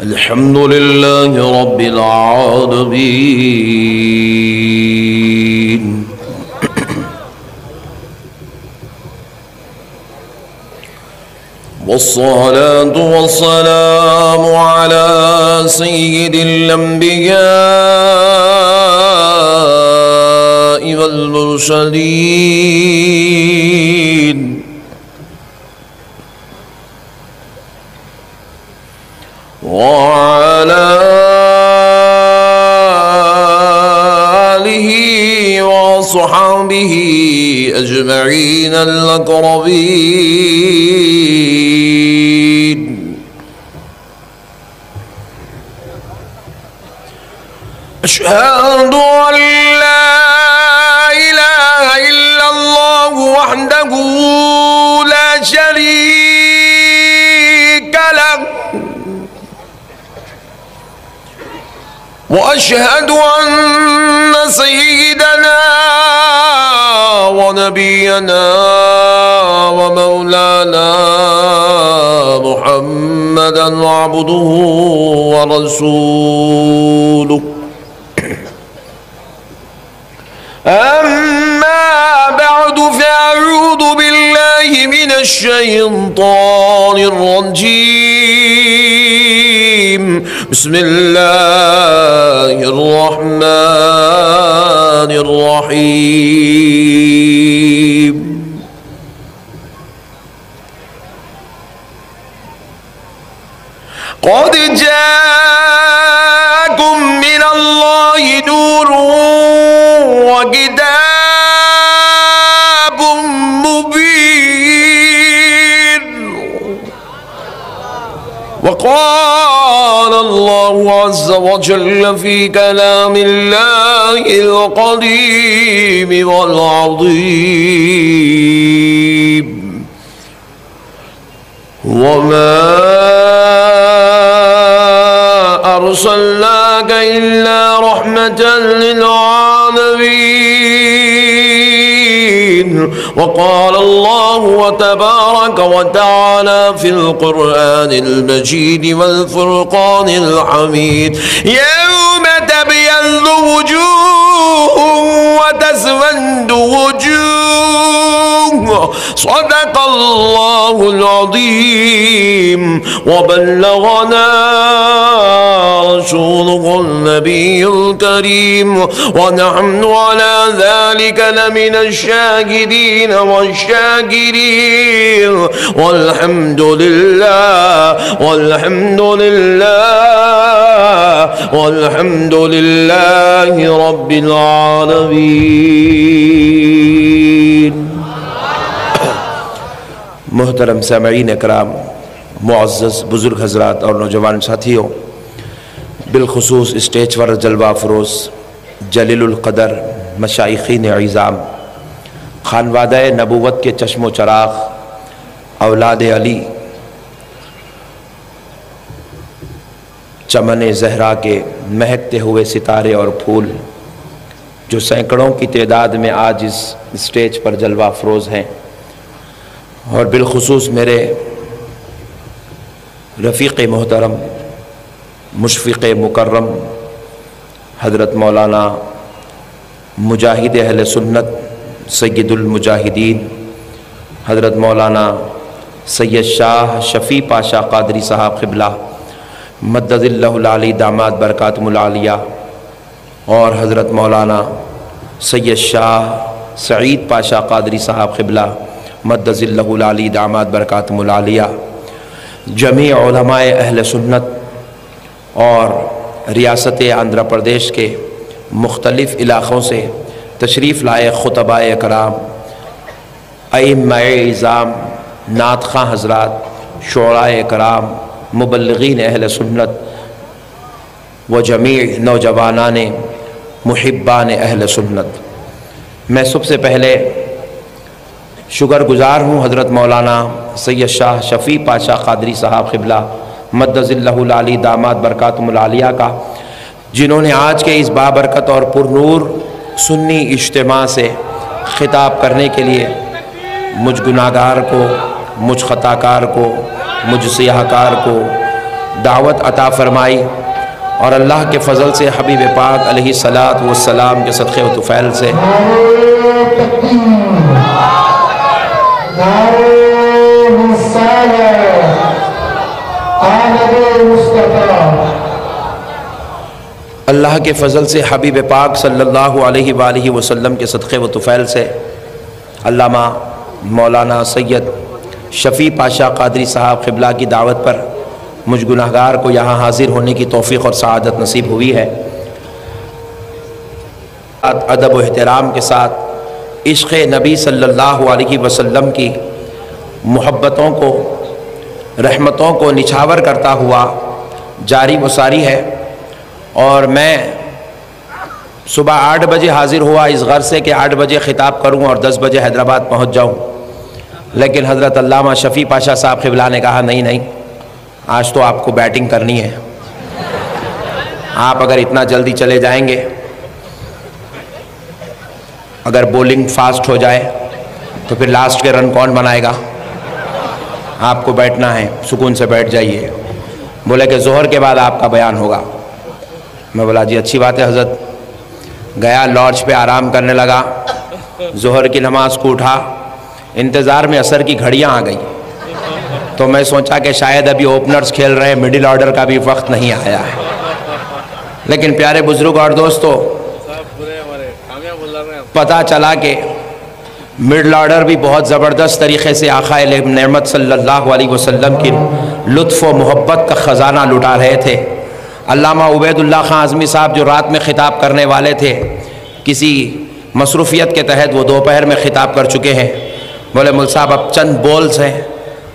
الحمد لله رب العالمين والصلاة والسلام على سيد الأنبياء والمرسلين وعلى آله وصحبه أجمعين الأقربين. أشهد أن لا إله إلا الله وحده لا شريك له وأشهد أن سيدنا ونبينا ومولانا محمدا عبده ورسوله. أما بعد فأعوذ بالله من الشيطان الرجيم. بسم الله الرحمن الرحيم. قد جاءكم من الله نور وكتاب مبين. وقال الله عز وجل في كلام الله القديم والعظيم: وما أرسلناك إلا رحمة للعالمين. وقال الله وتبارك وتعالى في القرآن المجيد والفرقان الحميد: يوم تبيض وجوه وتسود وجوه. صدق الله العظيم. وبلغنا رسوله النبي الكريم، ونحن على ذلك لمن الشاهدين والشاكرين. والحمد لله والحمد لله والحمد لله رب العالمين. محترم سامعین اکرام، معزز بزرگ حضرات اور نوجوان ساتھیوں، بالخصوص اسٹیج پر جلوہ افروز جلیل القدر مشائخین اعظام، خانوادہ نبوت کے چشم و چراغ، اولاد علی، چمن زہرا کے مہکتے ہوئے ستارے اور پھول، جو سینکڑوں کی تعداد میں آج اس اسٹیج پر جلوہ افروز ہیں، اور بالخصوص میرے رفیق محترم مشفق مکرم حضرت مولانا مجاہد اہل سنت سید المجاہدین حضرت مولانا سید شاہ شفیع پاشا قادری صاحب قبلہ مدد اللہ العلی داماد برکاتم العالیہ، اور حضرت مولانا سید شاہ سعید پاشا قادری صاحب قبلہ مدد اللہ العلی داماد برکاتم العالیہ، جمیع علماء اہل سنت اور ریاست آندھرا پردیش کے مختلف علاقوں سے تشریف لائے خطباء اکرام، ائمہ اعظام، نعت خواں حضرات، شعراء اکرام، مبلغین اہل سنت و جمیع نوجوانان محبان اہل سنت، میں سب سے پہلے شکر گزار ہوں حضرت مولانا سید شاہ شفیع پاشا قادری صاحب قبلہ مدد اللہ العلی داماد برکاتم العالیہ کا، جنہوں نے آج کے اس بابرکت اور پرنور سنی اجتماع سے خطاب کرنے کے لیے مجھ گناہگار کو، مجھ خطاکار کو، مجھ سیاہکار کو دعوت عطا فرمائی، اور اللہ کے فضل سے حبیب پاک علیہ الصلاۃ والسلام کے صدقے و طفیل سے اللہ کے فضل سے حبیب پاک صلی اللہ علیہ وآلہ وسلم کے صدقے و طفیل سے علامہ مولانا سید شفیع پاشا قادری صاحب قبلہ کی دعوت پر مجھ گناہگار کو یہاں حاضر ہونے کی توفیق اور سعادت نصیب ہوئی ہے۔ ادب و احترام کے ساتھ عشق نبی صلی اللہ علیہ وسلم کی محبتوں کو، رحمتوں کو نچھاور کرتا ہوا جاری و ساری ہے، اور میں صبح 8 بجے حاضر ہوا اس غرض سے کہ 8 بجے خطاب کروں اور 10 بجے حیدرآباد پہنچ جاؤں، لیکن حضرت علامہ شفیع پاشا صاحب قبلہ نے کہا نہیں، آج تو آپ کو بیٹنگ کرنی ہے، آپ اگر اتنا جلدی چلے جائیں گے، اگر بولنگ فاسٹ ہو جائے تو پھر لاسٹ کے رن کون بنائے گا؟ آپ کو بیٹھنا ہے، سکون سے بیٹھ جائیے۔ بولے کہ ظہر کے بعد آپ کا بیان ہوگا۔ میں بولا جی اچھی بات ہے حضرت۔ گیا لانچ پہ آرام کرنے لگا، ظہر کی نماز کو اٹھا، انتظار میں عصر کی گھڑیاں آ گئی، تو میں سوچا کہ شاید ابھی اوپنرز کھیل رہے ہیں، مڈل آرڈر کا بھی وقت نہیں آیا ہے۔ لیکن پیارے بزرگ اور دوستو، پتہ چلا کہ مڈل آرڈر بھی بہت زبردست طریقے سے آقا نعمت صلی اللہ علیہ وسلم کی لطف و محبت کا خزانہ لٹا رہے تھے۔ علامہ عبید اللہ خان اعظمی صاحب جو رات میں خطاب کرنے والے تھے، کسی مصروفیت کے تحت وہ دوپہر میں خطاب کر چکے ہیں۔ بولے مول صاحب اب چند بولز ہیں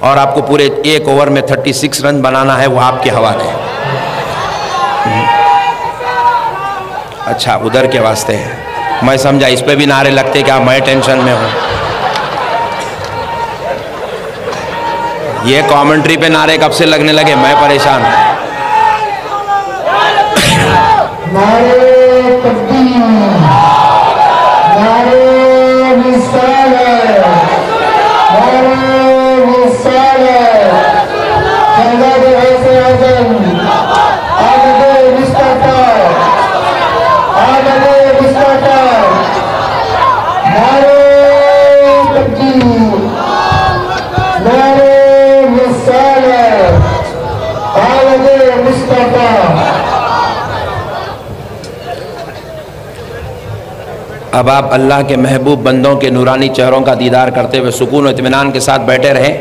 اور آپ کو پورے 1 اوور میں 36 رن بنانا ہے، وہ آپ کے حوالے ہے۔ اچھا ادھر کے واسطے ہے، میں سمجھا اس پہ بھی نعرے لگتے کیا میں ٹینشن میں ہوں۔ یہ کامنٹری پہ نعرے کب سے لگنے لگے، میں پریشان ہوں۔ اب آپ اللہ کے محبوب بندوں کے نورانی چہروں کا دیدار کرتے ہوئے سکون و اطمینان کے ساتھ بیٹھے رہیں۔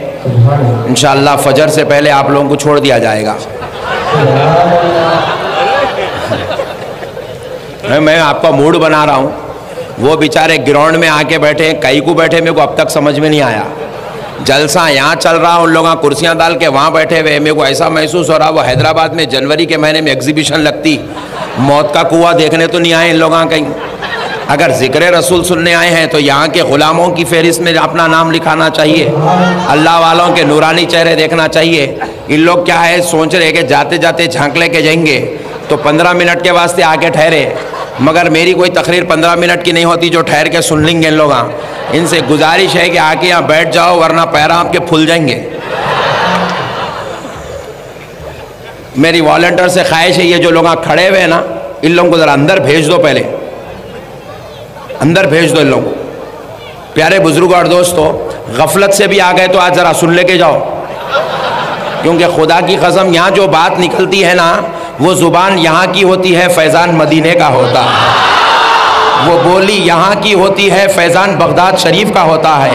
انشاءاللہ فجر سے پہلے آپ لوگوں کو چھوڑ دیا جائے گا۔ میں آپ کا موڈ بنا رہا ہوں، وہ بیچارے گراؤنڈ میں آ کے بیٹھے، کئی کو بیٹھے، میرے کو اب تک سمجھ میں نہیں آیا۔ جلسہ یہاں چل رہا، ان لوگاں کرسیاں ڈال کے وہاں بیٹھے ہوئے، میرے کو ایسا محسوس ہو رہا وہ حیدرآباد میں جنوری کے مہینے میں ایگزیبیشن لگتی، موت کا کنواں دیکھنے تو نہیں آئے ان لوگاں کہیں۔ اگر ذکر رسول سننے آئے ہیں تو یہاں کے غلاموں کی فہرست میں اپنا نام لکھانا چاہیے، اللہ والوں کے نورانی چہرے دیکھنا چاہیے۔ ان لوگ کیا ہے سوچ رہے کہ جاتے جاتے جھانک لے کے جائیں گے تو 15 منٹ کے واسطے آگے ٹھہرے، مگر میری کوئی تقریر 15 منٹ کی نہیں ہوتی جو ٹھہر کے سن لیں گے ان لوگ۔ ان سے گزارش ہے کہ آ کے یہاں بیٹھ جاؤ ورنہ پیرا آپ کے پھول جائیں گے۔ میری والنٹر سے خواہش ہے یہ جو لوگ کھڑے ہوئے ہیں نا، ان لوگوں کو ذرا اندر بھیج دو، پہلے اندر بھیج دو ان لوگوں کو۔ پیارے بزرگ اور دوستو، غفلت سے بھی آ گئے تو آج ذرا سن لے کے جاؤ، کیونکہ خدا کی قسم یہاں جو بات نکلتی ہے نا، وہ زبان یہاں کی ہوتی ہے، فیضان مدینے کا ہوتا ہے۔ وہ بولی یہاں کی ہوتی ہے، فیضان بغداد شریف کا ہوتا ہے۔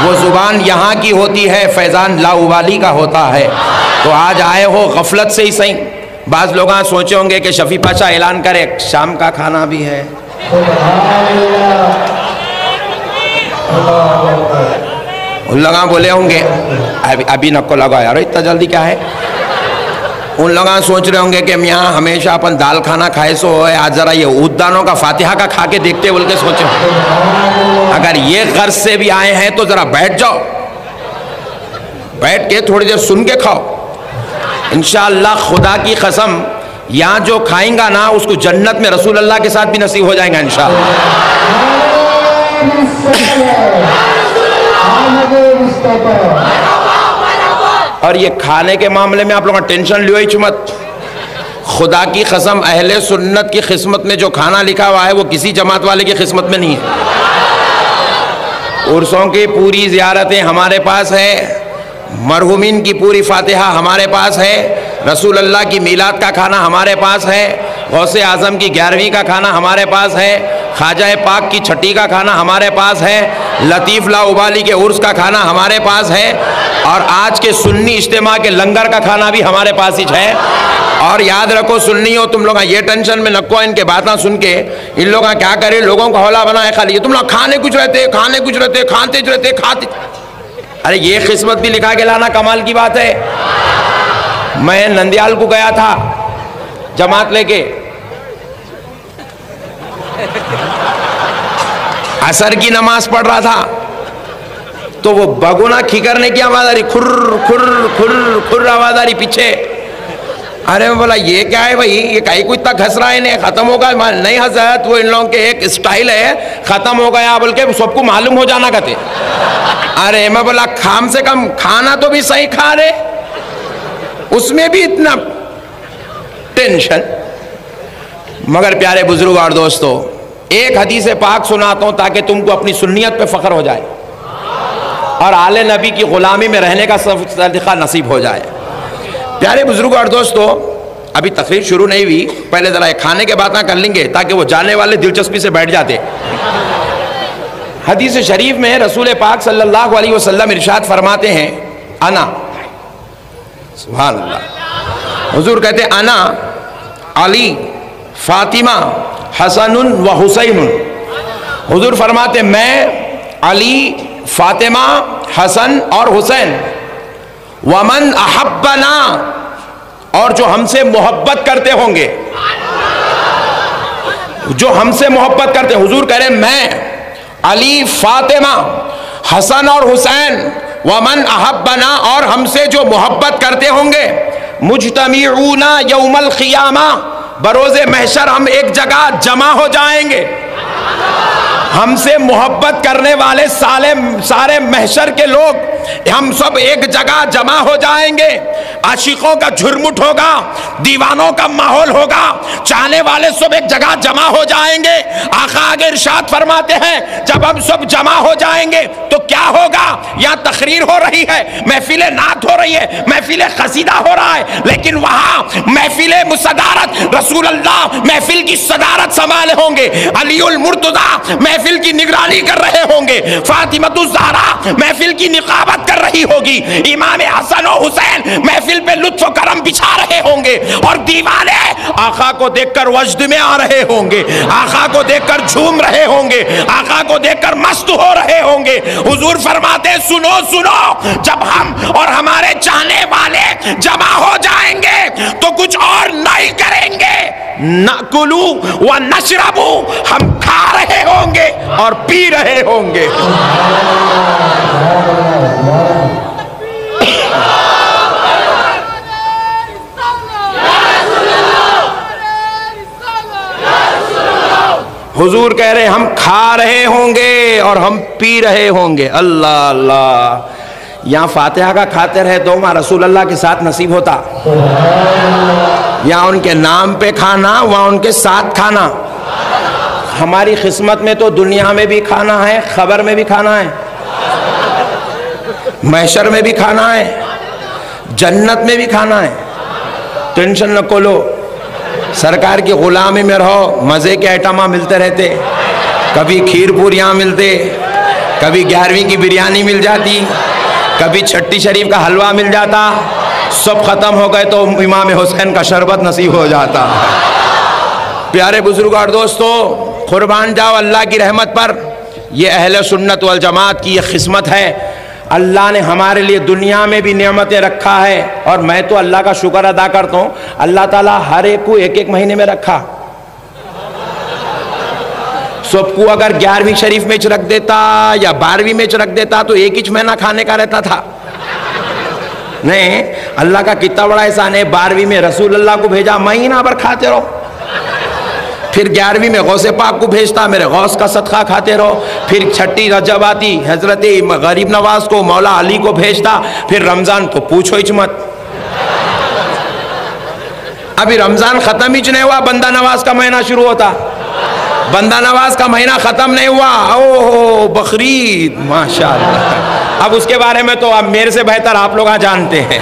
وہ زبان یہاں کی ہوتی ہے، فیضان لاؤوالی کا ہوتا ہے۔ تو آج آئے ہو غفلت سے ہی صحیح۔ بعض لوگ سوچے ہوں گے کہ شفیع پاشا اعلان کرے شام کا کھانا بھی ہے، ان لوگاں بولے ہوں گے ابھی نکو لگا یار اتنا جلدی کیا ہے۔ ان لوگاں سوچ رہے ہوں گے کہ میاں ہمیشہ اپن دال کھانا کھائے سو ہے، آج ذرا یہ عود دانوں کا فاتحہ کا کھا کے دیکھتے بول کے سوچے۔ اگر یہ غرض سے بھی آئے ہیں تو ذرا بیٹھ جاؤ، بیٹھ کے تھوڑی دیر سن کے کھاؤ۔ انشاءاللہ خدا کی قسم یہاں جو کھائیں گا نا اس کو جنت میں رسول اللہ کے ساتھ بھی نصیب ہو جائیں گا انشاءاللہ۔ اور یہ کھانے کے معاملے میں آپ لوگوں کا ٹینشن لیو ہی مت. خدا کی قسم اہل سنت کی قسمت میں جو کھانا لکھا ہوا ہے وہ کسی جماعت والے کی قسمت میں نہیں ہے. عرسوں کی پوری زیارتیں ہمارے پاس ہے، مرحومین کی پوری فاتحہ ہمارے پاس ہے، رسول اللہ کی میلاد کا کھانا ہمارے پاس ہے، غوث اعظم کی 11ویں کا کھانا ہمارے پاس ہے، خواجہ پاک کی 6ٹھی کا کھانا ہمارے پاس ہے، لطیف لا ابالی کے عرس کا کھانا ہمارے پاس ہے، اور آج کے سنی اجتماع کے لنگر کا کھانا بھی ہمارے پاس ہی ہے. اور یاد رکھو سنی ہو تم لوگ یہ ٹینشن میں نکو ان کے باتاں سن کے ان لوگ کیا کرے لوگوں کو حوالہ بنائے خالی تم لوگ کھانے کچھ رہتے کھاتے. ارے یہ قسمت بھی لکھا کے لانا کمال کی بات ہے. میں نندیال کو گیا تھا جماعت لے کے، عصر کی نماز پڑھ رہا تھا تو وہ بگونا کھکرنے کی آواز آ رہی، کھر کھر کھر کھر آواز آ رہی پیچھے. ارے میں بولا یہ کیا ہے بھائی، یہ کہیں کو اتنا گھس رہا ہے انہیں، ختم ہوگا؟ نہیں حضرت وہ ان لوگوں کے ایک اسٹائل ہے، ختم ہو گیا بول کے سب کو معلوم ہو جانا کہتے. ارے میں بولا کم سے کم کھانا تو بھی صحیح کھا رہے، اس میں بھی اتنا ٹینشن. مگر پیارے بزرگ اور دوستو ایک حدیث پاک سناتا ہوں تاکہ تم کو اپنی سنیت پہ فخر ہو جائے اور آل نبی کی غلامی میں رہنے کا صدقہ نصیب ہو جائے. پیارے بزرگ اور دوستو ابھی تقریر شروع نہیں ہوئی، پہلے ذرا کھانے کے باتیں کر لیں گے تاکہ وہ جانے والے دلچسپی سے بیٹھ جاتے. حدیث شریف میں رسول پاک صلی اللہ علیہ وسلم ارشاد فرماتے ہیں انا، سبحان اللہ، حضور کہتے ہیں انا علی فاطمہ حسن و حسین. حضور فرماتے ہیں میں علی، فاطمہ، حسن اور حسین، ومن احبنا، اور جو ہم سے محبت کرتے ہوں گے، جو ہم سے محبت کرتے. حضور کہہ رہے ہیں میں علی، فاطمہ، حسن اور حسین، ومن احبنا، اور ہم سے جو محبت کرتے ہوں گے، مجتمعون یوم القیامہ، بروز محشر ہم ایک جگہ جمع ہو جائیں گے. ہم سے محبت کرنے والے سارے محشر کے لوگ ہم سب ایک جگہ جمع ہو جائیں گے. عاشقوں کا جھرمٹ ہوگا، دیوانوں کا ماحول ہوگا، چاہنے والے سب ایک جگہ جمع ہو جائیں گے. آقا آگے ارشاد فرماتے ہیں جب ہم سب جمع ہو جائیں گے تو کیا ہوگا؟ یہاں تقریر ہو رہی ہے، محفل نعت ہو رہی ہے، محفل قصیدہ ہو رہا ہے، لیکن وہاں محفل مصدارت رسول اللہ محفل کی صدارت سنبھالے ہوں گے، علی المرتضیٰ محفل کی نگرانی کر رہے ہوں گے، فاطمہ الزہرا محفل کی نقابت کر رہی ہوگی، امام حسن و حسین محفل پہ لطف و کرم بچھا رہے ہوں گے، اور دیوانے آقا کو دیکھ کر وجد میں آ رہے ہوں گے، آقا کو دیکھ کر جھوم رہے ہوں گے، آقا کو دیکھ کر مست ہو رہے ہوں گے. حضور فرماتے ہیں سنو سنو، جب ہم اور ہمارے چاہنے والے جمع ہو جائیں گے تو کچھ اور نہیں کریں گے، نَأْكُلُوا وَنَشْرَبُوا، ہم کھا رہے ہوں گے اور پی رہے ہوں گے. حضور کہہ رہے ہیں ہم کھا رہے ہوں گے اور ہم پی رہے ہوں گے. اللہ اللہ، یہاں فاتحہ کا کھاتے رہے تو وہاں رسول اللہ کے ساتھ نصیب ہوتا. یہاں ان کے نام پہ کھانا، وہاں ان کے ساتھ کھانا. ہماری قسمت میں تو دنیا میں بھی کھانا ہے، خبر میں بھی کھانا ہے، محشر میں بھی کھانا ہے، جنت میں بھی کھانا ہے. ٹینشن نہ کولو، سرکار کی غلامی میں رہو، مزے کے آئٹماں ملتے رہتے، کبھی کھیر پوریاں ملتے، کبھی 11ویں کی بریانی مل جاتی، کبھی چھٹی شریف کا حلوہ مل جاتا. سب ختم ہو گئے تو امام حسین کا شربت نصیب ہو جاتا. پیارے بزرگ اور دوستو قربان جاؤ اللہ کی رحمت پر. یہ اہل سنت والجماعت کی یہ قسمت ہے. اللہ نے ہمارے لیے دنیا میں بھی نعمتیں رکھا ہے، اور میں تو اللہ کا شکر ادا کرتا ہوں، اللہ تعالیٰ ہر ایک کو ایک ایک مہینے میں رکھا. سب کو اگر 11ویں شریف میں رکھ دیتا یا 12ویں میں رکھ دیتا تو ایک ہی مہینہ کھانے کا رہتا تھا. نہیں، اللہ کا کتنا بڑا احسان ہے، 12ویں میں رسول اللہ کو بھیجا، مہینہ بھر کھاتے رہو. پھر 11ویں میں غوث پاک کو بھیجتا، میرے غوث کا صدقہ کھاتے رہو. پھر چھٹی رجب آتی، حضرت غریب نواز کو، مولا علی کو بھیجتا. پھر رمضان تو پوچھو ہی مت. ابھی رمضان ختم ہی نہیں ہوا، بندہ نواز کا مہینہ شروع ہوتا. بندہ نواز کا مہینہ ختم نہیں ہوا، اوہ بقرعید، ماشاءاللہ. اب اس کے بارے میں تو اب میرے سے بہتر آپ لوگ جانتے ہیں،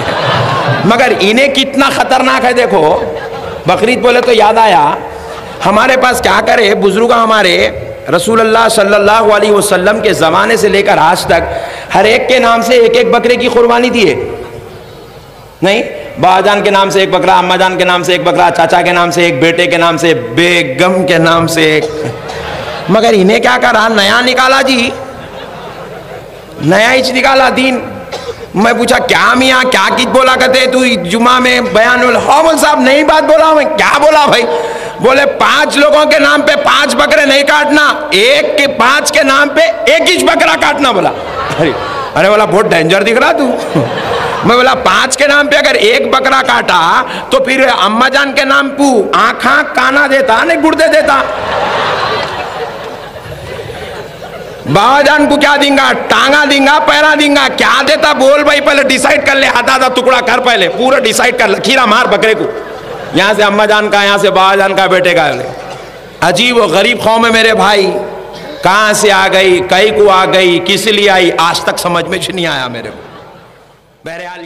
مگر انہیں کتنا خطرناک ہے. دیکھو بقرعید بولے تو یاد آیا، ہمارے پاس کیا کرے بزرگ ہمارے رسول اللہ صلی اللہ علیہ وسلم کے زمانے سے لے کر آج تک ہر ایک کے نام سے ایک ایک بکرے کی قربانی دیے. نہیں، بابا جان کے نام سے ایک بکرا، اماں جان کے نام سے ایک بکرا، چاچا کے نام سے ایک، بیٹے کے نام سے، بیگم کے نام سے ایک. مگر انہیں کیا کرا، نیا نکالا جی، نیا ہی نکالا دین. میں پوچھا کیا میاں کیا کچھ بولا کرتے تو جمعہ میں بیان مول صاحب نئی بات بولا میں. کیا بولا بھائی؟ بولے 5 لوگوں کے نام پہ 5 بکرے نہیں کاٹنا، 5 کے نام پہ ایک ہی بکرا کاٹنا. بولا ارے بولا بہت ڈینجر دکھ رہا تو. میں بولا 5 کے نام پہ اگر ایک بکرا کاٹا تو پھر اماں جان کے نام پہ آنکھاں کانا دیتا نہیں گردے دیتا. بابا جان کو کیا دیں گا، ٹانگا دیں گا، پیرا دیں گا، کیا دیتا بول بھائی، پہلے ڈیسائیڈ کر لے، آدھا ٹکڑا کر، پہلے پورا ڈیسائیڈ کر، لکیرہ مار بکرے کو. یہاں سے اماں جان کا، یہاں سے بابا جان کا، بیٹے کا. عجیب و غریب قوم ہے میرے بھائی، کہاں سے آ گئی، کئی کو آ گئی، کس لیے آئی، آج تک سمجھ میں نہیں آیا میرے کو. بہرحال